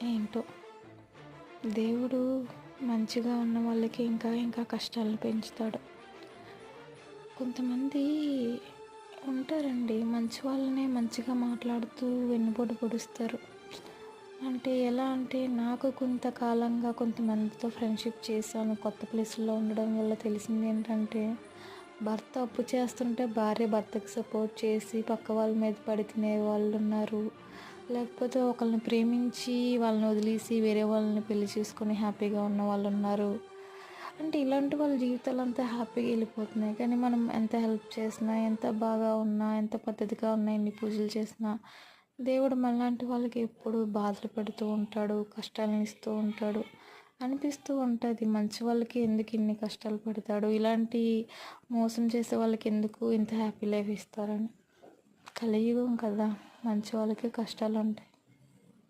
ఏంటో దేవుడు మంచిగా ఉన్న వాళ్ళకి ఇంకా ఇంకా కష్టాలను పెంచుతాడు. కొంతమంది ఉంటారండి, మంచి వాళ్ళనే మంచిగా మాట్లాడుతూ వెన్నుపోటు పొడుస్తారు. అంటే ఎలా అంటే, నాకు కొంతకాలంగా కొంతమందితో ఫ్రెండ్షిప్ చేశాను. కొత్త ప్లేస్‌లో ఉండడం వల్ల తెలిసింది ఏంటంటే, భర్త అప్పు చేస్తుంటే భార్య భర్తకి సపోర్ట్ చేసి పక్క వాళ్ళ మీద పడి తినే వాళ్ళున్నారు. లేకపోతే ఒకళ్ళని ప్రేమించి వాళ్ళని వదిలేసి వేరే వాళ్ళని పెళ్లి చేసుకొని హ్యాపీగా ఉన్న వాళ్ళున్నారు. అంటే ఇలాంటి వాళ్ళ జీవితాలంతా హ్యాపీగా వెళ్ళిపోతున్నాయి. కానీ మనం ఎంత హెల్ప్ చేసినా, ఎంత బాగా ఉన్నా, ఎంత పద్ధతిగా ఉన్నా, ఎన్ని పూజలు చేసినా దేవుడు మనలాంటి వాళ్ళకి ఎప్పుడు బాధలు పెడుతూ ఉంటాడు, కష్టాలను ఇస్తూ ఉంటాడు. అనిపిస్తూ ఉంటుంది, మంచి వాళ్ళకి ఎందుకు ఇన్ని కష్టాలు పెడతాడు, ఇలాంటి మోసం చేసే వాళ్ళకి ఎందుకు ఇంత హ్యాపీ లైఫ్ ఇస్తారని. కలియుగం కదా, మంచి వాళ్ళకి కష్టాలు ఉంటాయి.